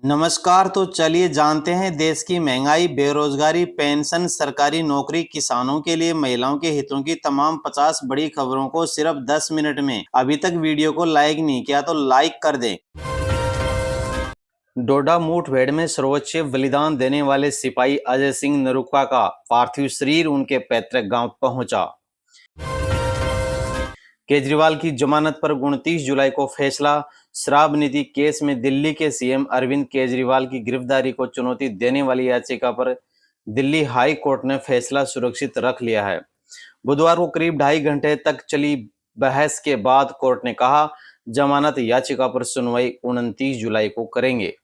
नमस्कार। तो चलिए जानते हैं देश की महंगाई, बेरोजगारी, पेंशन, सरकारी नौकरी, किसानों के लिए महिलाओं के हितों की तमाम 50 बड़ी खबरों को सिर्फ 10 मिनट में। अभी तक वीडियो को लाइक नहीं किया तो लाइक कर दें। डोडा मुठभेड़ में सर्वोच्च बलिदान देने वाले सिपाही अजय सिंह नरूका का पार्थिव शरीर उनके पैतृक गांव पहुंचा। केजरीवाल की जमानत पर 29 जुलाई को फैसला। शराब नीति केस में दिल्ली के सीएम अरविंद केजरीवाल की गिरफ्तारी को चुनौती देने वाली याचिका पर दिल्ली हाई कोर्ट ने फैसला सुरक्षित रख लिया है। बुधवार को करीब 2.5 घंटे तक चली बहस के बाद कोर्ट ने कहा, जमानत याचिका पर सुनवाई 29 जुलाई को करेंगे।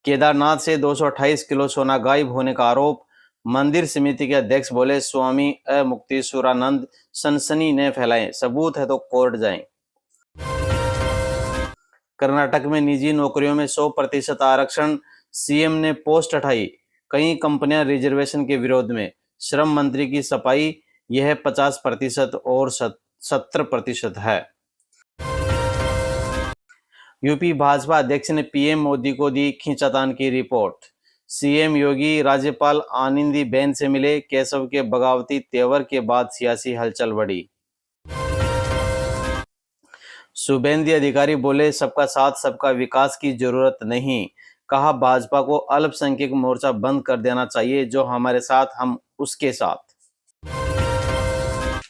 केदारनाथ से 228 किलो सोना गायब होने का आरोप। मंदिर समिति के अध्यक्ष बोले, स्वामी मुक्तेश्वरानंद सनसनी ने फैलाए, सबूत है तो कोर्ट जाएं। कर्नाटक में निजी नौकरियों में 100% आरक्षण, सीएम ने पोस्ट हटाई। कई कंपनियां रिजर्वेशन के विरोध में, श्रम मंत्री की सफाई, यह 50% और 70% है। यूपी भाजपा अध्यक्ष ने पीएम मोदी को दी खींचातान की रिपोर्ट। सीएम योगी राज्यपाल आनंदीबेन से मिले। केशव के बगावती तेवर के बाद सियासी हलचल बढ़ी। शुभेंदु अधिकारी बोले, सबका साथ सबका विकास की जरूरत नहीं। कहा, भाजपा को अल्पसंख्यक मोर्चा बंद कर देना चाहिए, जो हमारे साथ हम उसके साथ।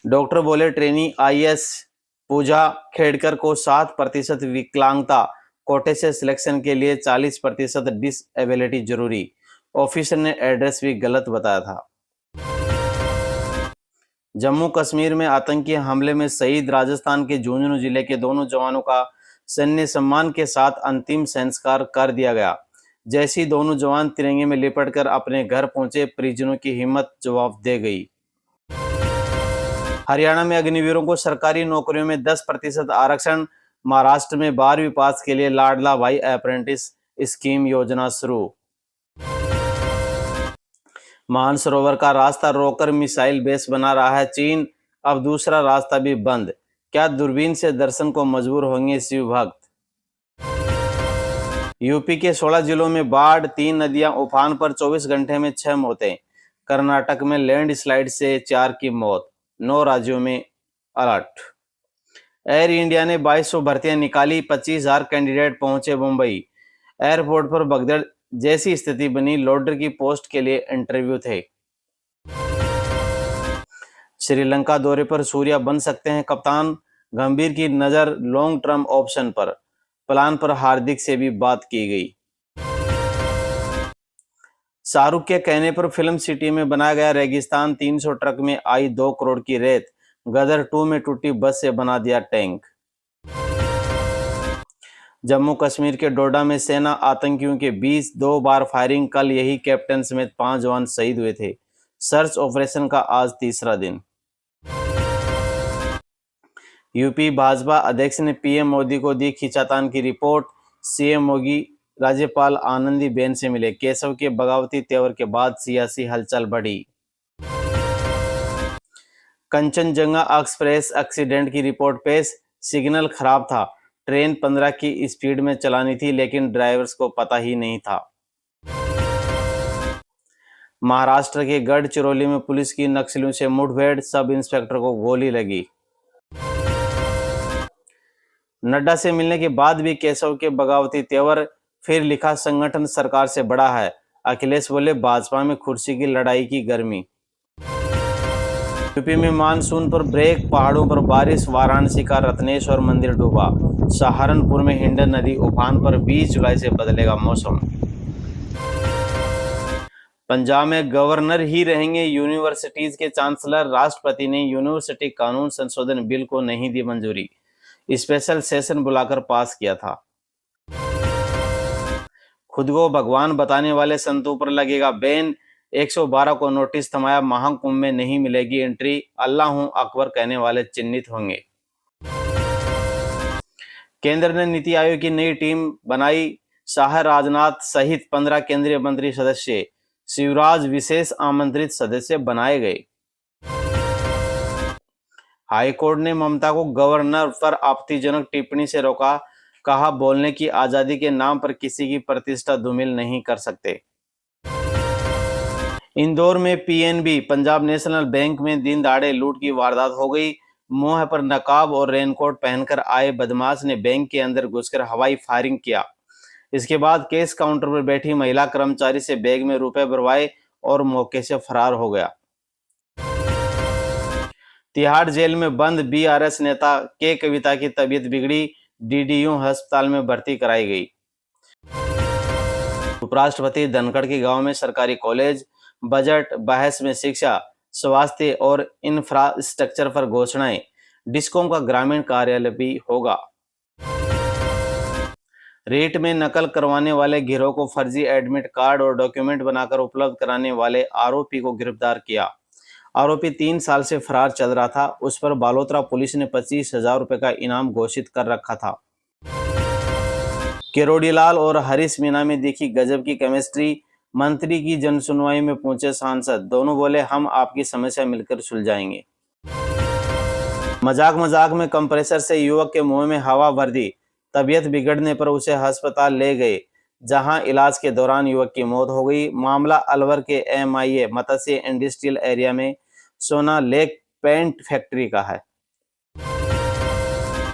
डॉक्टर बोले, ट्रेनी आईएएस पूजा खेड़कर को 7% विकलांगता, कोटे से सिलेक्शन के लिए 40% डिसेबिलिटी जरूरी। ऑफिसर ने एड्रेस भी गलत बताया था। जम्मू कश्मीर में आतंकी हमले में शहीद राजस्थान के झुंझुनू जिले के दोनों जवानों का सैन्य सम्मान के साथ अंतिम संस्कार कर दिया गया। जैसे ही दोनों जवान तिरंगे में लिपटकर अपने घर पहुंचे, परिजनों की हिम्मत जवाब दे गई। हरियाणा में अग्निवीरों को सरकारी नौकरियों में 10% आरक्षण। महाराष्ट्र में 12वीं पास के लिए लाडला भाई अप्रेंटिस स्कीम योजना शुरू। मानसरोवर का रास्ता रोककर मिसाइल बेस बना रहा है चीन, अब दूसरा रास्ता भी बंद। क्या दूरबीन से दर्शन को मजबूर होंगे शिव भक्त। यूपी के 16 जिलों में बाढ़, 3 नदियां उफान पर, 24 घंटे में 6 मौतें। कर्नाटक में लैंडस्लाइड से 4 की मौत, 9 राज्यों में अलर्ट। एयर इंडिया ने 2200 भर्तियां निकाली, 25,000 कैंडिडेट पहुंचे मुंबई। एयरपोर्ट पर भगदड़ जैसी स्थिति बनी, लोडर की पोस्ट के लिए इंटरव्यू थे। श्रीलंका दौरे पर सूर्या बन सकते हैं कप्तान, गंभीर की नजर लॉन्ग टर्म ऑप्शन पर। प्लान पर हार्दिक से भी बात की गई। शाहरुख के कहने पर फिल्म सिटी में बनाया गया रेगिस्तान, 300 ट्रक में आई 2 करोड़ की रेत। गदर 2 में टूटी बस से बना दिया टैंक। जम्मू कश्मीर के डोडा में सेना आतंकियों के बीच 2 बार फायरिंग, कल यही कैप्टन समेत 5 जवान शहीद हुए थे। सर्च ऑपरेशन का आज तीसरा दिन। यूपी भाजपा अध्यक्ष ने पीएम मोदी को दी खींचातान की रिपोर्ट। सीएम योगी राज्यपाल आनंदीबेन से मिले। केशव के बगावती तेवर के बाद सियासी हलचल बढ़ी। कंचनजंगा एक्सप्रेस एक्सीडेंट की रिपोर्ट पेश। सिग्नल खराब था, ट्रेन 15 की स्पीड में चलानी थी, लेकिन ड्राइवर्स को पता ही नहीं था। महाराष्ट्र के गढ़चिरौली में पुलिस की नक्सलियों से मुठभेड़, सब इंस्पेक्टर को गोली लगी। नड्डा से मिलने के बाद भी केशव के बगावती तेवर, फिर लिखा, संगठन सरकार से बड़ा है। अखिलेश बोले, भाजपा में कुर्सी की लड़ाई की गर्मी। यूपी में मानसून पर ब्रेक, पहाड़ों पर बारिश, वाराणसी का रत्नेश्वर मंदिर डूबा। सहारनपुर में हिंडन नदी उफान पर, 20 जुलाई से बदलेगा मौसम। पंजाब में गवर्नर ही रहेंगे यूनिवर्सिटीज के चांसलर। राष्ट्रपति ने यूनिवर्सिटी कानून संशोधन बिल को नहीं दी मंजूरी, स्पेशल सेशन बुलाकर पास किया था। खुद को भगवान बताने वाले संतों पर लगेगा बैन। 112 को नोटिस थमाया, महाकुंभ में नहीं मिलेगी एंट्री। अल्लाह हूं अकबर कहने वाले चिन्हित होंगे। केंद्र ने नीति आयोग की नई टीम बनाई। शाह, राजनाथ सहित 15 केंद्रीय मंत्री सदस्य, शिवराज विशेष आमंत्रित सदस्य बनाए गए। हाईकोर्ट ने ममता को गवर्नर पर आपत्तिजनक टिप्पणी से रोका। कहा, बोलने की आजादी के नाम पर किसी की प्रतिष्ठा धूमिल नहीं कर सकते। इंदौर में पीएनबी पंजाब नेशनल बैंक में दिन दहाड़े लूट की वारदात हो गई। मुंह पर नकाब और रेनकोट पहनकर आए बदमाश ने बैंक के अंदर घुसकर हवाई फायरिंग किया। इसके बाद कैश काउंटर पर बैठी महिला कर्मचारी से बैग में रुपए भरवाए और मौके से फरार हो गया। तिहाड़ जेल में बंद बीआरएस नेता के कविता की तबीयत बिगड़ी, डीडीयू अस्पताल में भर्ती कराई गई। उपराष्ट्रपति धनखड़ के गांव में सरकारी कॉलेज, बजट बहस में शिक्षा, स्वास्थ्य और इंफ्रास्ट्रक्चर पर घोषणाएं। डिस्कॉम का ग्रामीण कार्यालय भी होगा। रेट में नकल करवाने वाले गिरोह को फर्जी एडमिट कार्ड और डॉक्यूमेंट बनाकर उपलब्ध कराने वाले आरोपी को गिरफ्तार किया। आरोपी 3 साल से फरार चल रहा था। उस पर बालोतरा पुलिस ने 25,000 रुपए का इनाम घोषित कर रखा था। किरोड़ीलाल और हरीश मीणा में दिखी गजब की केमिस्ट्री। मंत्री की जनसुनवाई में पहुंचे सांसद, दोनों बोले हम आपकी समस्या मिलकर सुलझाएंगे। मजाक मजाक में कंप्रेसर से युवक के मुंह में हवा भर दी। तबीयत बिगड़ने पर उसे अस्पताल ले गए, जहां इलाज के दौरान युवक की मौत हो गई। मामला अलवर के एमआईए मत्स्य इंडस्ट्रियल एरिया में सोना लेक पेंट फैक्ट्री का है।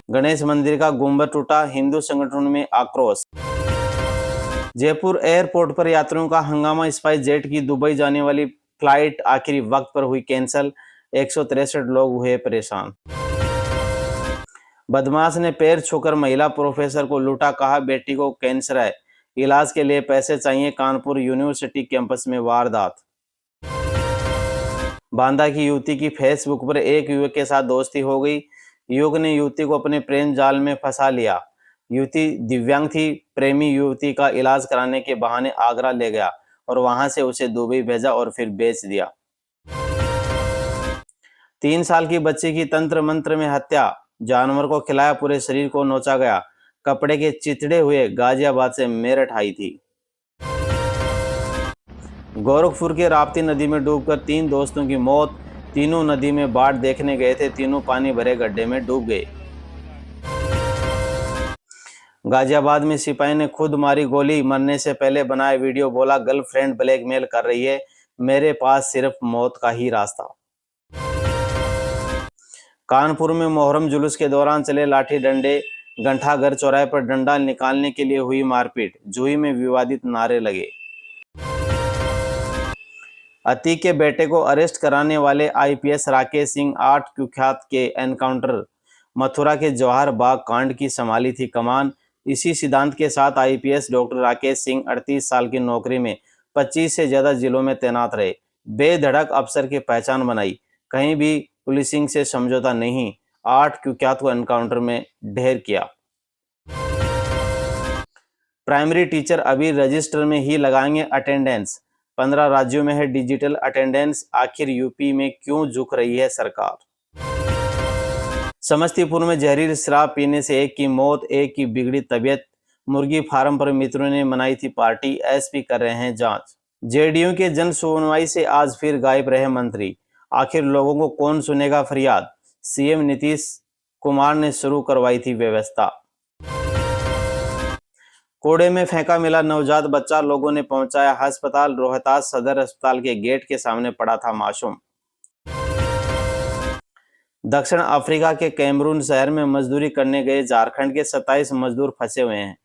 गणेश मंदिर का गुंबद टूटा, हिंदू संगठनों में आक्रोश। जयपुर एयरपोर्ट पर यात्रियों का हंगामा, स्पाइस जेट की दुबई जाने वाली फ्लाइट आखिरी वक्त पर हुई कैंसिल, 163 लोग हुए परेशान। बदमाश ने पैर छूकर महिला प्रोफेसर को लूटा, कहा बेटी को कैंसर है, इलाज के लिए पैसे चाहिए। कानपुर यूनिवर्सिटी कैंपस में वारदात। बांदा की युवती की फेसबुक पर एक युवक के साथ दोस्ती हो गई। युवक ने युवती को अपने प्रेम जाल में फंसा लिया। युवती दिव्यांग थी। प्रेमी युवती का इलाज कराने के बहाने आगरा ले गया और वहां से उसे दुबई भेजा और फिर बेच दिया। 3 साल की बच्ची की तंत्र मंत्र में हत्या, जानवर को खिलाया, पूरे शरीर को नोचा गया। कपड़े के चिथड़े हुए गाजियाबाद से मेरठ आई थी। गोरखपुर के राप्ती नदी में डूबकर 3 दोस्तों की मौत। तीनों नदी में बाढ़ देखने गए थे, तीनों पानी भरे गड्ढे में डूब गए। गाजियाबाद में सिपाही ने खुद मारी गोली, मरने से पहले बनाया वीडियो, बोला गर्लफ्रेंड ब्लैकमेल कर रही है, मेरे पास सिर्फ मौत का ही रास्ता। कानपुर में मोहर्रम जुलूस के दौरान चले लाठी डंडे, घंटाघर चौराहे पर डंडा निकालने के लिए हुई मारपीट, जूही में विवादित नारे लगे। अतीक के बेटे को अरेस्ट कराने वाले आईपीएस राकेश सिंह 8 कुख्यात के एनकाउंटर, मथुरा के जवाहर बाग कांड की संभाली थी कमान। इसी सिद्धांत के साथ आईपीएस डॉक्टर राकेश सिंह 38 साल की नौकरी में 25 से ज्यादा जिलों में तैनात रहे। बेधड़क अफसर की पहचान बनाई, कहीं भी पुलिसिंग से समझौता नहीं। 8 कुख्यात को एनकाउंटर में ढेर किया। प्राइमरी टीचर अभी रजिस्टर में ही लगाएंगे अटेंडेंस। 15 राज्यों में है डिजिटल अटेंडेंस, आखिर यूपी में क्यों झुक रही है सरकार। समस्तीपुर में जहरीली शराब पीने से एक की मौत, एक की बिगड़ी तबीयत। मुर्गी फार्म पर मित्रों ने मनाई थी पार्टी, एसपी कर रहे हैं जांच। जेडीयू के जन सुनवाई से आज फिर गायब रहे मंत्री, आखिर लोगों को कौन सुनेगा फरियाद। सीएम नीतीश कुमार ने शुरू करवाई थी व्यवस्था। कूड़े में फेंका मिला नवजात बच्चा, लोगों ने पहुंचाया अस्पताल। रोहतास सदर अस्पताल के गेट के सामने पड़ा था मासूम। दक्षिण अफ्रीका के कैमरून शहर में मजदूरी करने गए झारखंड के 27 मजदूर फंसे हुए हैं।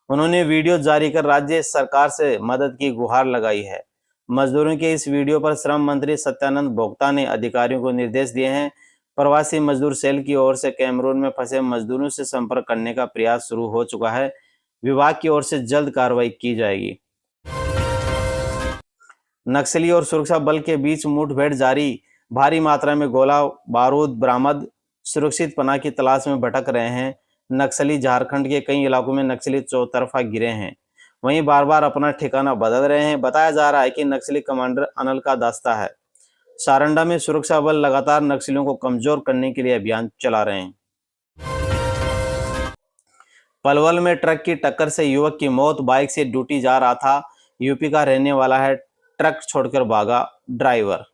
उन्होंने वीडियो जारी कर राज्य सरकार से मदद की गुहार लगाई है। मजदूरों के इस वीडियो पर श्रम मंत्री सत्यानंद भोक्ता ने अधिकारियों को निर्देश दिए हैं। प्रवासी मजदूर सेल की ओर से कैमरून में फंसे मजदूरों से संपर्क करने का प्रयास शुरू हो चुका है। विभाग की ओर से जल्द कार्रवाई की जाएगी। नक्सली और सुरक्षा बल के बीच मुठभेड़ जारी, भारी मात्रा में गोला बारूद बरामद। सुरक्षित पनाह की तलाश में भटक रहे हैं नक्सली। झारखंड के कई इलाकों में नक्सली चौतरफा गिरे हैं, वहीं बार बार अपना ठिकाना बदल रहे हैं। बताया जा रहा है कि नक्सली कमांडर अनल का दास्ता है। सारंडा में सुरक्षा बल लगातार नक्सलियों को कमजोर करने के लिए अभियान चला रहे हैं। पलवल में ट्रक की टक्कर से युवक की मौत, बाइक से ड्यूटी जा रहा था। यूपी का रहने वाला है, ट्रक छोड़कर भागा ड्राइवर।